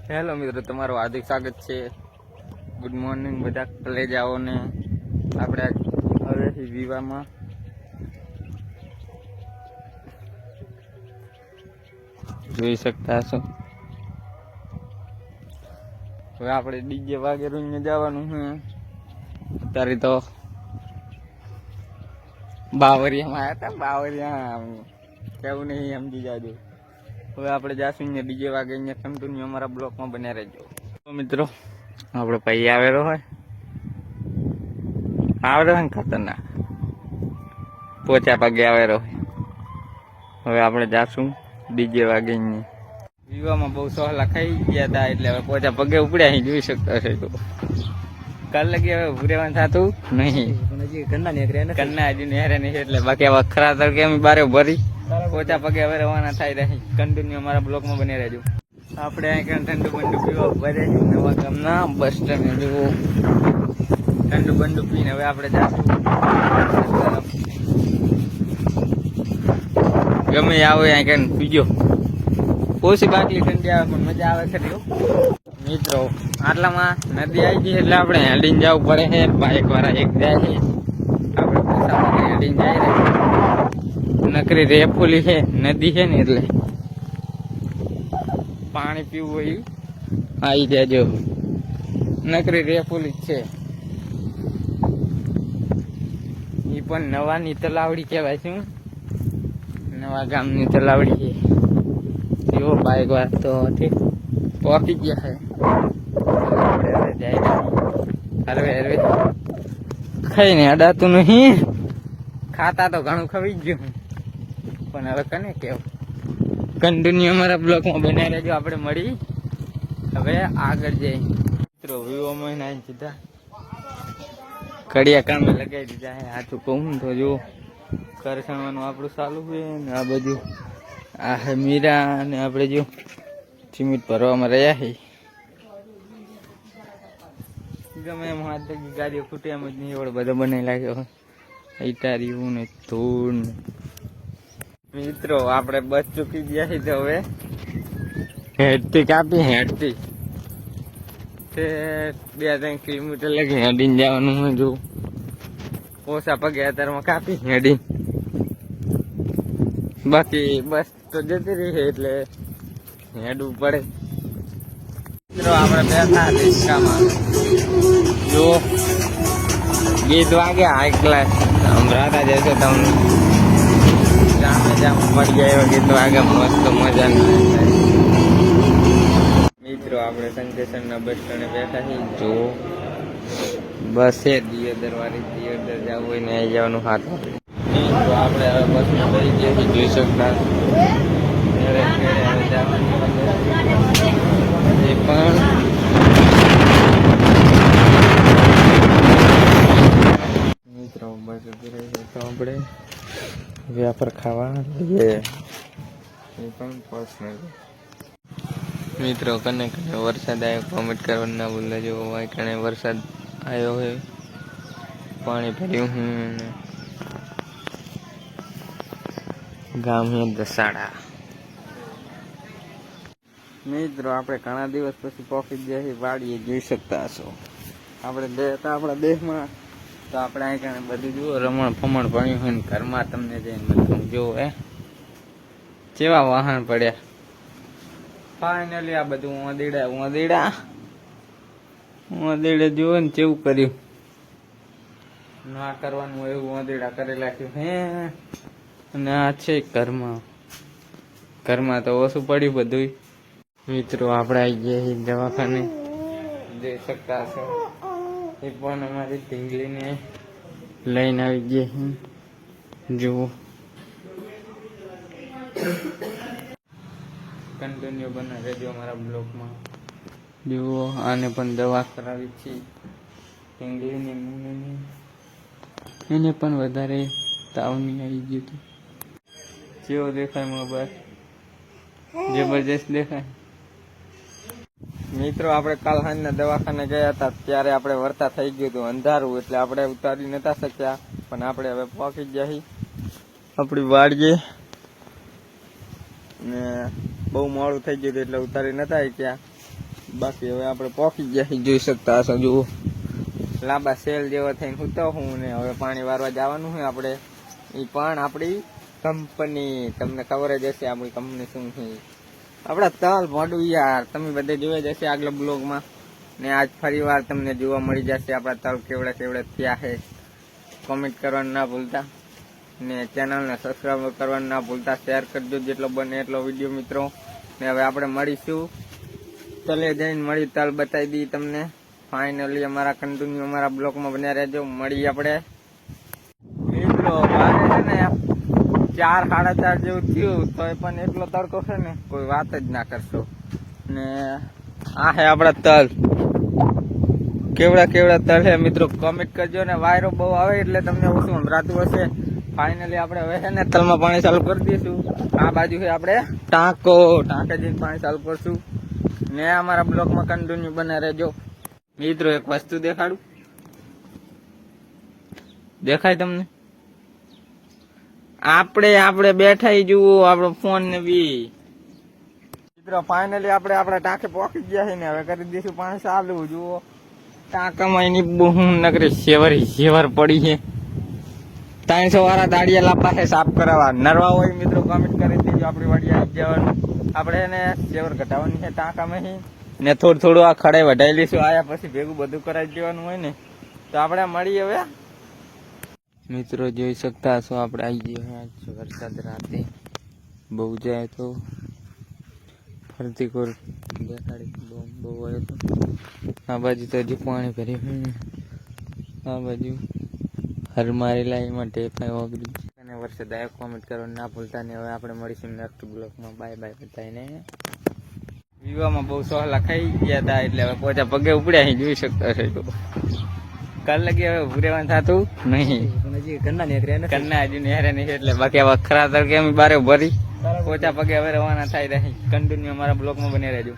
Hello મિત્રો, તમારું હાર્દિક સ્વાગત છે. ગુડ મોર્નિંગ બધા કલેજાઓને. આપણે હવેથી વિવામાં જોઈ શકતા છો. હવે આપણે ડીજે વાગે રૂઈને જવાનું છે. અત્યારે તો બાવરિયામાં આવ્યા હતા. બાવરિયા કેવું નહીં સમજી જાજો. હવે આપણે જાશું ને ડીજે વાગે અહીંયા કન્ટિન્યુ અમારા બ્લોકમાં બન્યા રહેજો. તો મિત્રો આપણો ભાઈ આવેલો હોય ને ખતરનાક પોચા પગે આવેલો હોય. હવે આપણે જાશું ડીજે વાગે અહીંયા. વિવામાં બહુ સહલા ખાઈ ગયા હતા એટલે હવે પોચા પગે ઉપડ્યા અહીં જોઈ શકતા છે. તો કાલ લગી હવે ભૂરેવાનું થતું નહીં. કન્ના હજુ નેહરે નહીં એટલે બાકી આવા ખરા તડકે અમે બારે ભરી પોચા પગે હવે રવાના થાય રહી. કન્ટિન્યુ અમારા બ્લોકમાં બની રહેજો. આપણે અહીં ઠંડુ બંડુ પીવા ભરે નવા ગામના બસ સ્ટેન્ડ જેવું ઠંડુ બંડુ પીને હવે આપણે જાશું. ગમે આવે અહીં કઈ પીજો. ઓછી બાટલી ઠંડી આવે પણ મજા આવે ખરી. મિત્રો આટલામાં નદી આવી ગઈ એટલે આપણે હેડીને જવું પડે છે. બાઇક વાળા એક જાય છે, આપણે પોતા હેડીને જાય રહે. નકરી રેફુલી છે, નદી છે ને એટલે પાણી પીવું હોય આવી જાજો. નકરી રેફુલી છે એ પણ નવાની તલાવડી કહેવાય છે. નવા ગામની તલાવડી છે. જો બાઇક વાર તો ઠીક પહોંચી ગયા છે. જાય હરવે હરવે ખાઈને અડાતું નહીં. ખાતા તો ઘણું ખવી જ ગયું પણ હવે કને કેવું. કન્ટિન્યુ અમારા બ્લોકમાં બનાવી રહેજો. આપણે મળી હવે આગળ જઈ. મિત્રો વિવોમાં નાઈ સીધા કડિયા કામે લગાવી દીધા હે. હાથું કહું તો જો કરસણવાનું આપણું ચાલુ હોય ને આ બધું આ હે મીરા અને આપણે જો સિમેન્ટ ભરવામાં રહ્યા છે. ગમે એમ હાથ લગી ગાડીઓ ફૂટે એમ જ નહીં. એવડો બધો બનાવી લાગ્યો હોય ઇટારીયું ને ધૂળ. મિત્રો આપણે બસ ચૂકી ગયા છે તો હવે હેડથી કાપી હેડથી 2-3 કિલોમીટર લગી હેડીને જવાનું હોય. જો ઓછા પગે અત્યારમાં કાપી હેડી. બાકી બસ તો જતી રહી છે એટલે હેડવું પડે. મિત્રો આપણે બેઠા રિક્ષામાં જો ગીત વાગે હાઈ ક્લાસ સંભળાતા જશે તમને. જામ મળી જાય એવા ગીત વાગે મસ્ત મજા થાય. મિત્રો આપણે સંકેશ્વરના બસ સ્ટેન્ડે બેઠા છીએ. જો બસ છે દિયોદર વાળી. દિયોદર જવું હોય ને આવી જવાનું હાથ. તો આપણે હવે બસમાં બેસી ગયા છીએ જોઈ શકતા. એ પણ મિત્રો બસ ઉભી રહી છે તો આપણે વ્યાપાર ખાવા લઈએ. એ પણ પર્સનલ. મિત્રો કને કને વરસાદ આવ્યો કોમેન્ટ કરવાનું ના ભૂલજો. હોય કને વરસાદ આવ્યો હોય પાણી ભર્યું હું ગામ હે દસાડા. મિત્રો આપણે ઘણા દિવસ પછી પહોંચી ગયા વાડીએ જોઈ શકતા હશો. આપણે ગયા આપણા દેશમાં તો આપણે અહીં કણે બધું જુઓ રમણ ફમણ ભણ્યું હોય ને ઘરમાં તમને જઈને બધું જુઓ કેવા વાહન પડ્યા. ફાઇનલી આ બધું ઓંધેડા જુઓ ને કેવું કર્યું. ના કરવાનું હોય એવું ઓંધેડા કરેલા છે હે. અને આ છે ઘરમાં તો ઓછું પડ્યું બધું. મિત્રો આપણે આવી ગયા દવાખાને જોઈ શકતા હશો. એ પણ અમારી ઢીંગલીને લઈને આવી ગયા. જુઓ કન્ટિન્યુ બના રહેજો અમારા બ્લોકમાં. જુઓ આને પણ દવા કરાવી છે ઢીંગલીને મૂળની. એને પણ વધારે તાવની આવી ગયું હતું. કેવો દેખાય મોબાઈલ જબરજસ્ત દેખાય. મિત્રો આપણે કાલ સાંજના દવાખાને ગયા હતા ત્યારે આપણે વર્તા થઈ ગયું હતું અંધારું એટલે આપણે ઉતારી નતા શક્યા. પણ આપણે હવે પહોંચી ગયા આપણી વાડીએ ને બહુ મોડું થઈ ગયું એટલે ઉતારી નતા શક્યા. બાકી હવે આપણે પોકી ગયા જોઈ શકતા હશો. જુઓ લાંબા સેલ જેવો થઈને સૂતો હું ને હવે પાણી વારવા જવાનું હોય આપણે. એ પણ આપણી કંપની, તમને ખબર જ હશે આપણી કંપની શું છે. આપણા તલ મોડું યાર તમે બધે જોઈ જ હશે આગલા બ્લોગમાં. ને આજ ફરી વાર તમને જોવા મળી જશે આપણા તલ કેવડા કેવડા થયા છે. કોમેન્ટ કરવાનું ના ભૂલતા ને ચેનલને સબસ્ક્રાઈબ કરવાનું ના ભૂલતા. શેર કરજો જેટલો બને એટલો વિડીયો મિત્રો. ને હવે આપણે મળીશું તલે જઈને મળી તલ બતાવી દઈએ તમને. ફાઇનલી અમારા કન્ટિન્યુ અમારા બ્લોકમાં બન્યા રહેજો. મળી આપણે મિત્રો બારે છે ને 4 સાડા 4 જેવું થયું તો પણ એટલો તડકો છે ને કોઈ વાત જ ના કરશો. ને આ હે આપણા તલ કેવડા કેવડા તલ હે મિત્રો. કોમેન્ટ કરજો ને વાયરો બહુ આવે એટલે તમને ઓછું સંભળાતું હશે. ફાઇનલી આપણે હવે છે ને તલમાં પાણી ચાલુ કરી દઈશું. આ બાજુ છે આપણે ટાંકે જઈને પાણી ચાલુ કરશું. ને અમારા બ્લોકમાં કન્ટિન્યુ બને રહેજો મિત્રો. એક વસ્તુ દેખાડું, દેખાય તમને? આપણે બેઠા જુઓ આપણો ફોન ને બી મિત્રો. ફાઇનલી આપણે આપણા ટાંકે પહોંચી ગયા છે ને હવે કરી દઈશું પાણી ચાલુ. જુઓ ટાંકામાં એની બહુ નકરી સેવર પડી છે. 300 વાળા દાડિયા લાપા છે સાફ કરાવવા. નરવા હોય મિત્રો કમેન્ટ કરી દેજો. આપણી વાડી આવી જવાનું. આપણે એને સેવર ઘટાડવાની છે ટાંકામાં ને થોડું આ ખડાઈ વઢાઈ લઈશું. આયા પછી ભેગું બધું કરાવી દેવાનું હોય ને તો આપણે મળી હવે મિત્રો. જોઈ શકતા હશો આપણે આવી ગયો છે વરસાદ. રાતે બહુ જાય તો ફરતી કોર દેખાડી બહુ આવ્યો તો. આ બાજુ તો હજી પાણી ભર્યું હોય ને. આ બાજુ હર મારી લાઈનમાં ટેપાઈ ઓગળી અને વરસાદ આવ્યો. કોમેન્ટ કરવાનું ના ભૂલતા. ને હવે આપણે મળીશું નેક્સ્ટ બ્લોકમાં. બાય બાય બતાવીને. વિવામાં બહુ સહલા ખાઈ ગયા હતા એટલે હવે પોચા પગે ઉપડ્યા અહીં જોઈ શકતા હશો. કાલ લગી હવે ભૂરેવાન થતું નહીં. કન્ના હજુ નેહરે નહીં એટલે બાકી હવે ખરા તડકે એમ બારે ભરી પોચા પગે હવે રવાના થાય રહી. કન્ટિન્યુ અમારા બ્લોકમાં બની રહેજો.